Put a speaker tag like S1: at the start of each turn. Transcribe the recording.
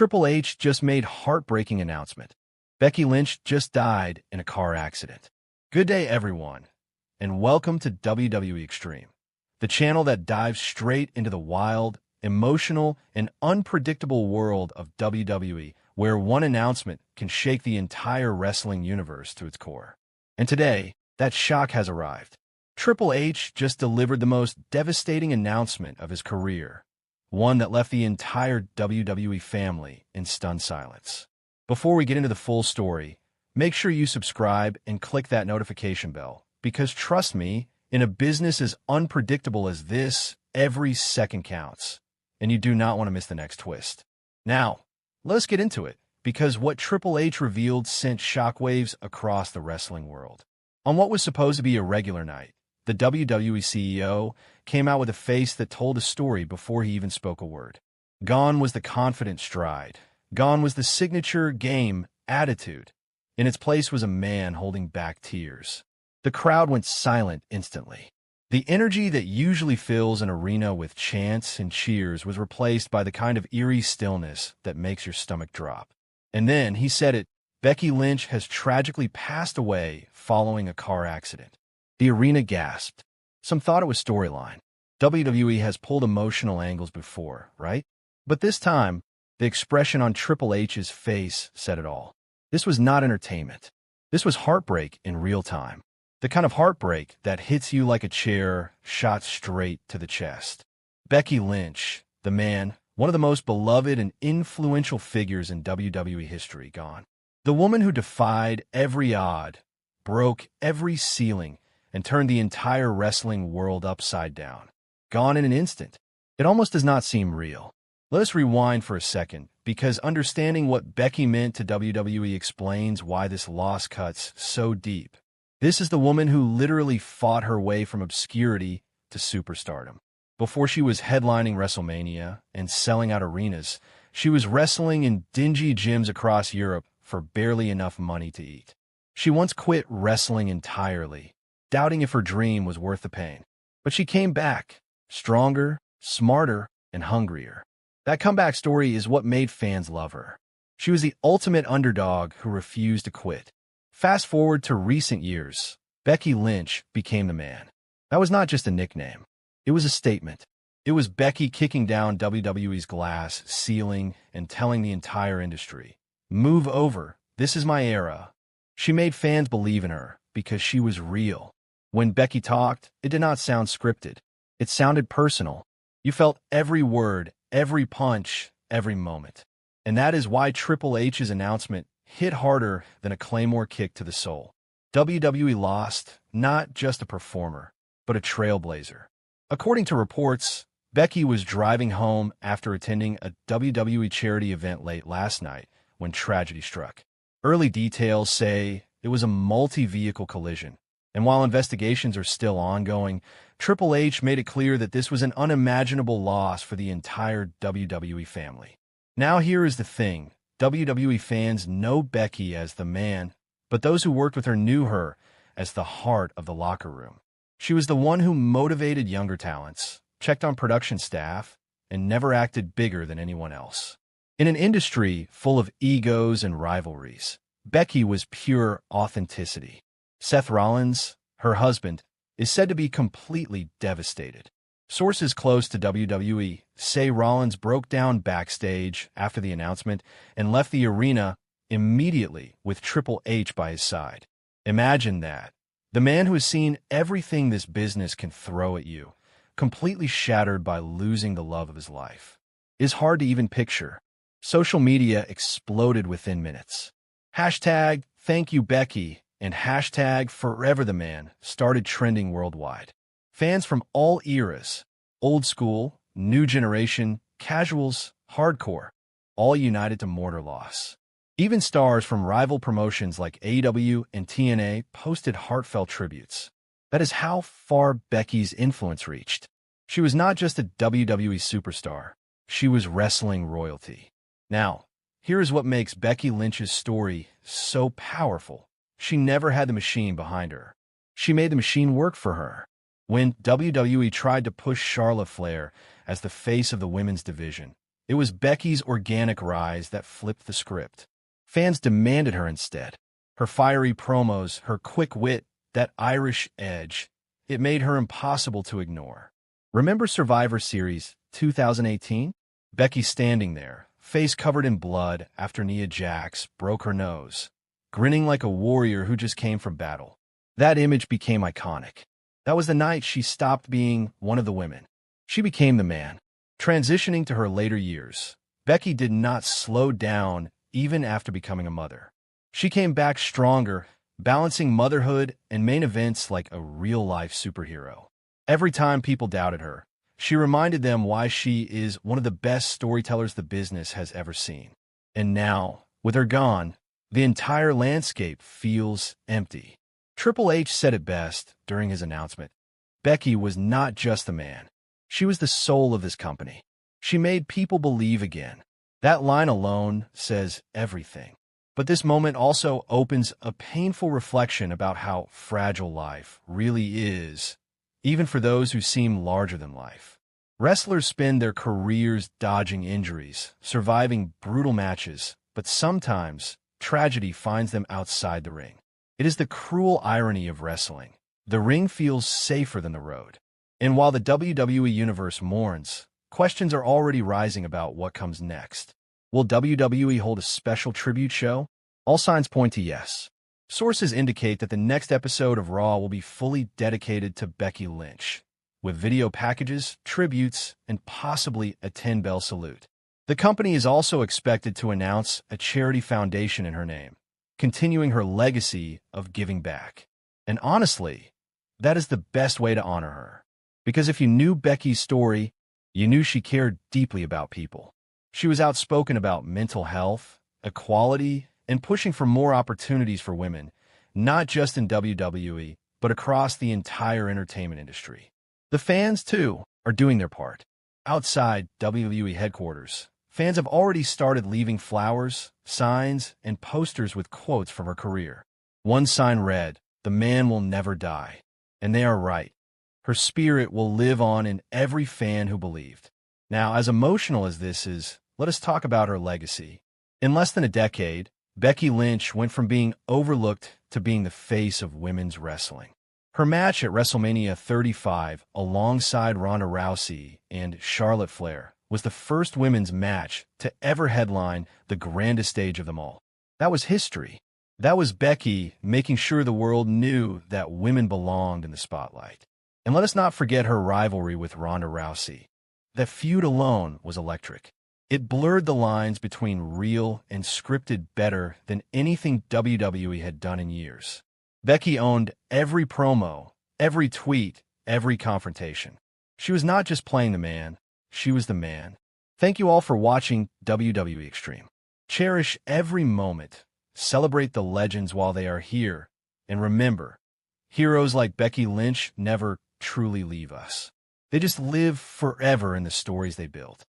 S1: Triple H just made heartbreaking announcement. Becky Lynch just died in a car accident. Good day, everyone, and welcome to WWE Extreme, the channel that dives straight into the wild, emotional, and unpredictable world of WWE, where one announcement can shake the entire wrestling universe to its core. And today, that shock has arrived. Triple H just delivered the most devastating announcement of his career, one that left the entire WWE family in stunned silence. Before we get into the full story, make sure you subscribe and click that notification bell, because trust me, in a business as unpredictable as this, every second counts, and you do not want to miss the next twist. Now, let's get into it, because what Triple H revealed sent shockwaves across the wrestling world. On what was supposed to be a regular night, the WWE CEO came out with a face that told a story before he even spoke a word. Gone was the confident stride. Gone was the signature game attitude. In its place was a man holding back tears. The crowd went silent instantly. The energy that usually fills an arena with chants and cheers was replaced by the kind of eerie stillness that makes your stomach drop. And then he said it, Becky Lynch has tragically passed away following a car accident. The arena gasped. Some thought it was storyline. WWE has pulled emotional angles before, right? But this time, the expression on Triple H's face said it all. This was not entertainment. This was heartbreak in real time. The kind of heartbreak that hits you like a chair shot straight to the chest. Becky Lynch, the man, one of the most beloved and influential figures in WWE history, gone. The woman who defied every odd, broke every ceiling, and turned the entire wrestling world upside down. Gone in an instant. It almost does not seem real. Let us rewind for a second, because understanding what Becky meant to WWE explains why this loss cuts so deep. This is the woman who literally fought her way from obscurity to superstardom. Before she was headlining WrestleMania and selling out arenas, she was wrestling in dingy gyms across Europe for barely enough money to eat. She once quit wrestling entirely, doubting if her dream was worth the pain. But she came back, stronger, smarter, and hungrier. That comeback story is what made fans love her. She was the ultimate underdog who refused to quit. Fast forward to recent years, Becky Lynch became the man. That was not just a nickname. It was a statement. It was Becky kicking down WWE's glass ceiling and telling the entire industry, "Move over. This is my era." She made fans believe in her because she was real. When Becky talked, it did not sound scripted. It sounded personal. You felt every word, every punch, every moment. And that is why Triple H's announcement hit harder than a claymore kick to the soul. WWE lost not just a performer, but a trailblazer. According to reports, Becky was driving home after attending a WWE charity event late last night when tragedy struck. Early details say it was a multi-vehicle collision. And while investigations are still ongoing, Triple H made it clear that this was an unimaginable loss for the entire WWE family. Now here is the thing. WWE fans know Becky as the man, but those who worked with her knew her as the heart of the locker room. She was the one who motivated younger talents, checked on production staff, and never acted bigger than anyone else. In an industry full of egos and rivalries, Becky was pure authenticity. Seth Rollins, her husband, is said to be completely devastated. Sources close to WWE say Rollins broke down backstage after the announcement and left the arena immediately with Triple H by his side. Imagine that. The man who has seen everything this business can throw at you, completely shattered by losing the love of his life, is hard to even picture. Social media exploded within minutes. Hashtag thank you Becky and hashtag Forever the Man started trending worldwide. Fans from all eras, old school, new generation, casuals, hardcore, all united to mourn her loss. Even stars from rival promotions like AEW and TNA posted heartfelt tributes. That is how far Becky's influence reached. She was not just a WWE superstar. She was wrestling royalty. Now, here is what makes Becky Lynch's story so powerful. She never had the machine behind her. She made the machine work for her. When WWE tried to push Charlotte Flair as the face of the women's division, It was Becky's organic rise that flipped the script. Fans demanded her instead. Her fiery promos, her quick wit, that Irish edge, it made her impossible to ignore. Remember Survivor Series 2018? Becky standing there, face covered in blood after Nia Jax broke her nose, grinning like a warrior who just came from battle. That image became iconic. That was the night she stopped being one of the women. She became the man. Transitioning to her later years, Becky did not slow down even after becoming a mother. She came back stronger, balancing motherhood and main events like a real-life superhero. Every time people doubted her, she reminded them why she is one of the best storytellers the business has ever seen. And now, with her gone, the entire landscape feels empty. Triple H said it best during his announcement. Becky was not just the man. She was the soul of this company. She made people believe again. That line alone says everything. But this moment also opens a painful reflection about how fragile life really is, even for those who seem larger than life. Wrestlers spend their careers dodging injuries, surviving brutal matches, but sometimes tragedy finds them outside the ring. It is the cruel irony of wrestling. The ring feels safer than the road. And while the WWE Universe mourns, questions are already rising about what comes next. Will WWE hold a special tribute show? All signs point to yes. Sources indicate that the next episode of Raw will be fully dedicated to Becky Lynch, with video packages, tributes, and possibly a 10-bell salute. The company is also expected to announce a charity foundation in her name, continuing her legacy of giving back. And honestly, that is the best way to honor her. Because if you knew Becky's story, you knew she cared deeply about people. She was outspoken about mental health, equality, and pushing for more opportunities for women, not just in WWE, but across the entire entertainment industry. The fans, too, are doing their part. Outside WWE headquarters, fans have already started leaving flowers, signs, and posters with quotes from her career. One sign read, "The man will never die." And they are right. Her spirit will live on in every fan who believed. Now, as emotional as this is, let us talk about her legacy. In less than a decade, Becky Lynch went from being overlooked to being the face of women's wrestling. Her match at WrestleMania 35 alongside Ronda Rousey and Charlotte Flair was the first women's match to ever headline the grandest stage of them all. That was history. That was Becky making sure the world knew that women belonged in the spotlight. And let us not forget her rivalry with Ronda Rousey. That feud alone was electric. It blurred the lines between real and scripted better than anything WWE had done in years. Becky owned every promo, every tweet, every confrontation. She was not just playing the man, she was the man. Thank you all for watching WWE Extreme. Cherish every moment, celebrate the legends while they are here, and remember, heroes like Becky Lynch never truly leave us. They just live forever in the stories they build.